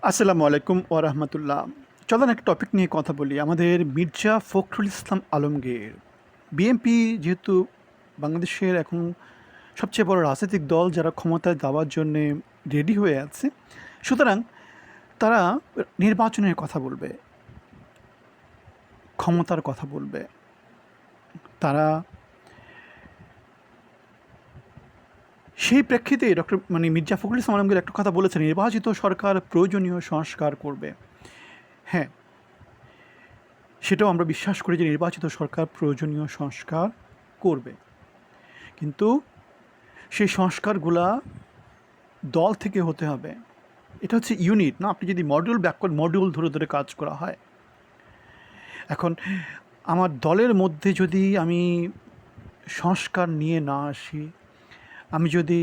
আসসালামু আলাইকুম ওয়া রাহমাতুল্লাহ। চলেন একটা টপিক নিয়ে কথা বলি। আমাদের মির্জা ফখরুল ইসলাম আলমগীর। বিএনপি যেহেতু বাংলাদেশের এখন সবচেয়ে বড় রাজনৈতিক দল যারা ক্ষমতায় যাওয়ার জন্যে রেডি হয়ে আছে। সুতরাং তারা নির্বাচনের কথা বলবে, ক্ষমতার কথা বলবে। তারা সেই প্রেক্ষিতে মির্জা ফখরুল ইসলাম আলমগীর একটা কথা বলেছেন, নির্বাচিত সরকার প্রয়োজনীয় সংস্কার করবে। হ্যাঁ, সেটাও আমরা বিশ্বাস করি যে নির্বাচিত সরকার প্রয়োজনীয় সংস্কার করবে। কিন্তু সেই সংস্কারগুলা দল থেকে হতে হবে। এটা হচ্ছে ইউনিট না, আপনি যদি মডিউল ব্যাকওয়ার্ড মডিউল ধরে ধরে কাজ করা হয়। এখন আমার দলের মধ্যে যদি আমি সংস্কার নিয়ে না আসি, আমি যদি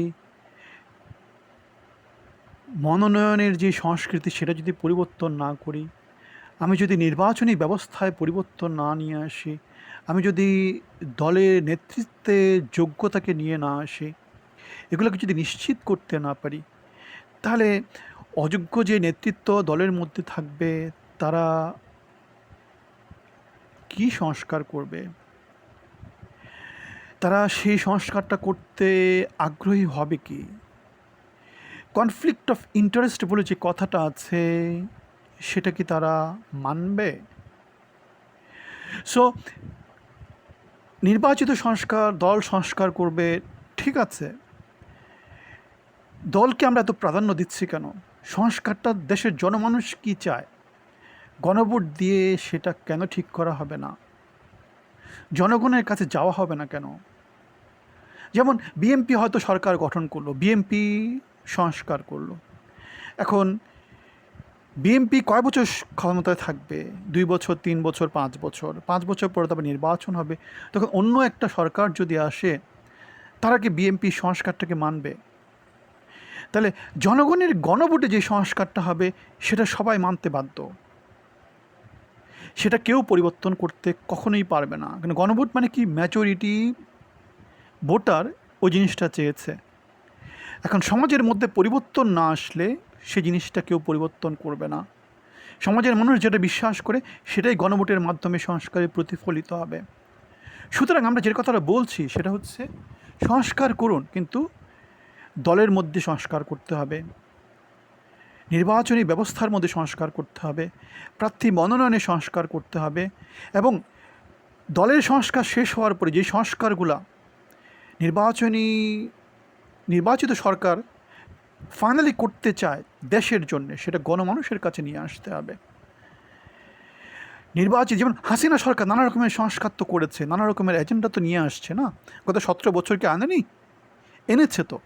মনোনয়নের যে সংস্কৃতি সেটা যদি পরিবর্তন না করি, আমি যদি নির্বাচনী ব্যবস্থায় পরিবর্তন না নিয়ে আসি, আমি যদি দলের নেতৃত্বে যোগ্যতাকে নিয়ে না আসি, এগুলোকে যদি নিশ্চিত করতে না পারি, তাহলে অযোগ্য যে নেতৃত্ব দলের মধ্যে থাকবে তারা কি সংস্কার করবে? তারা সেই সংস্কারটা করতে আগ্রহী হবে কি? কনফ্লিক্ট অফ ইন্টারেস্ট বলে যে কথাটা আছে, সেটা কি তারা মানবে? সো নির্বাচিত দল সংস্কার করবে, ঠিক আছে। দলকে আমরা এত প্রাধান্য দিচ্ছি কেন? সংস্কারটা দেশের জনমানুষ কি চায়? গণভোট দিয়ে সেটা কেন ঠিক করা হবে না? জনগণের কাছে যাওয়া হবে না কেন? যেমন বিএনপি হয়তো সরকার গঠন করলো, বিএনপি সংস্কার করলো। এখন বিএনপি কয় বছর ক্ষমতায় থাকবে? 2 বছর, 3 বছর, 5 বছর। 5 বছর পরে তবে নির্বাচন হবে। তখন অন্য একটা সরকার যদি আসে, তারা কি বিএনপি সংস্কারটাকে মানবে? তাহলে জনগণের গণভোটে যে সংস্কারটা হবে সেটা সবাই মানতে বাধ্য। সেটা কেউ পরিবর্তন করতে কখনোই পারবে না। কারণ গণভোট মানে কি, মেজরিটি ভোটার ওই জিনিসটা চেয়েছে। এখন সমাজের মধ্যে পরিবর্তন না আসলে সে জিনিসটা কেউ পরিবর্তন করবে না। সমাজের মানুষ যেটা বিশ্বাস করে সেটাই গণভোটের মাধ্যমে সংস্কারে প্রতিফলিত হবে। সুতরাং আমরা যে কথাটা বলছি সেটা হচ্ছে, সংস্কার করুন, কিন্তু দলের মধ্যে সংস্কার করতে হবে, নির্বাচনী ব্যবস্থার মধ্যে সংস্কার করতে হবে, প্রার্থী মনোনয়নে সংস্কার করতে হবে, এবং দলের সংস্কার শেষ হওয়ার পরে যে সংস্কারগুলা নির্বাচিত সরকার ফাইনালি করতে চায় দেশের জন্য, সেটা গণমানুষের কাছে নিয়ে আসতে হবে। যেমন হাসিনা সরকার নানা রকমের সংস্কার তো করেছে, নানা রকমের এজেন্ডা তো নিয়ে আসছে না? গত 17 বছরকে আনেনি? এনেছে তো।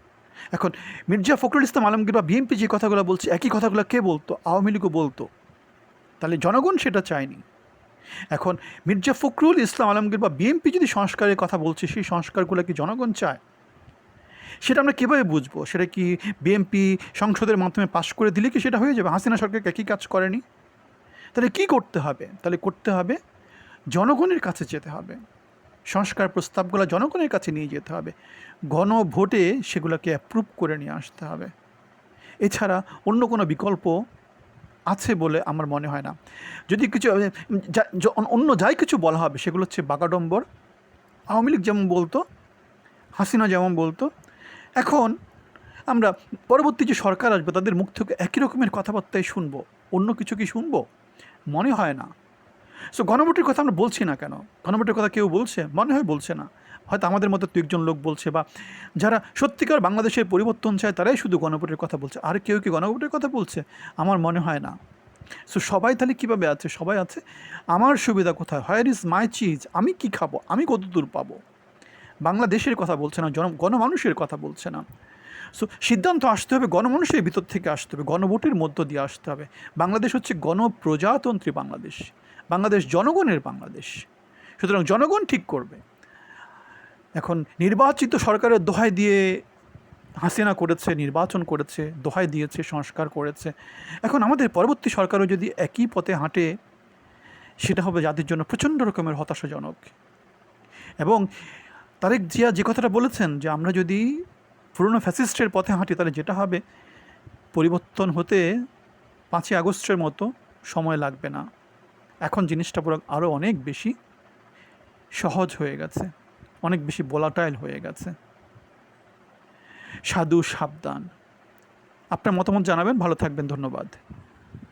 এখন মির্জা ফখরুল ইসলাম আলমগীর বা বিএনপি যে কথাগুলো বলছে, একই কথাগুলো কে বলতো? আওয়ামী লীগও বলতো। তাহলে জনগণ সেটা চায়নি। এখন মির্জা ফখরুল ইসলাম আলমগীর বা বিএনপি যদি সংস্কারের কথা বলছে, সেই সংস্কারগুলো কি জনগণ চায়? সেটা আমরা কীভাবে বুঝবো? সেটা কি বিএনপি সংসদের মাধ্যমে পাশ করে দিলে কি সেটা হয়ে যাবে? হাসিনা সরকার একই কাজ করেনি? তাহলে কি করতে হবে? তাহলে করতে হবে, জনগণের কাছে যেতে হবে, সংস্কার প্রস্তাবগুলো জনগণের কাছে নিয়ে যেতে হবে, গণভোটে সেগুলোকে অ্যাপ্রুভ করে নিয়ে আসতে হবে। এছাড়া অন্য কোনো বিকল্প আছে বলে আমার মনে হয় না। যদি কিছু অন্য যাই কিছু বলা হবে সেগুলো হচ্ছে বাগাডম্বর। আওয়ামী লীগ যেমন বলতো, হাসিনা যেমন বলতো, এখন আমরা পরবর্তী যে সরকার আসবে তাদের মুখ থেকে একই রকমের কথাবার্তাই শুনবো। অন্য কিছু কি শুনবো? মনে হয় না। সো গণভোটের কথা আমরা বলছি না কেন? গণভোটের কথা কেউ বলছে? মনে হয় বলছে না। হয়তো আমাদের মতো দু একজন লোক বলছে, বা যারা সত্যিকার বাংলাদেশের পরিবর্তন চায় তারাই শুধু গণভোটের কথা বলছে। আর কেউ কি গণভোটের কথা বলছে? আমার মনে হয় না। সো সবাই তাহলে কীভাবে আছে? সবাই আছে আমার সুবিধা কোথায়, হোয়ার ইজ মাই চিজ, আমি কি খাবো, আমি কতদূর পাবো। বাংলাদেশের কথা বলছে না, গণমানুষের কথা বলছে না। সো সিদ্ধান্ত আসতে হবে গণমানুষের ভিতর থেকে আসতে হবে, গণভোটের মধ্য দিয়ে আসতে হবে। বাংলাদেশ হচ্ছে গণপ্রজাতন্ত্রী বাংলাদেশ, বাংলাদেশ জনগণের বাংলাদেশ। সুতরাং জনগণ ঠিক করবে। এখন নির্বাচিত সরকারের দোহাই দিয়ে হাসিনা করেছে, নির্বাচন করেছে, দোহাই দিয়েছে, সংস্কার করেছে। এখন আমাদের পরবর্তী সরকারও যদি একই পথে হাঁটে, সেটা হবে জাতির জন্য প্রচণ্ড রকমের হতাশাজনক। এবং তারেক জিয়া যে কথাটা বলেছেন যে আমরা যদি পুরনো ফ্যাসিস্টের পথে হাঁটি তাহলে যেটা হবে, পরিবর্তন হতে 5ই আগস্টের মতো সময় লাগবে না। এখন জিনিসটা পুরো আরও অনেক বেশি সহজ হয়ে গেছে, অনেক বেশি ভোলাটাইল হয়ে গেছে। সাধু সাবধান। আপনার মতামত জানাবেন। ভালো থাকবেন। ধন্যবাদ।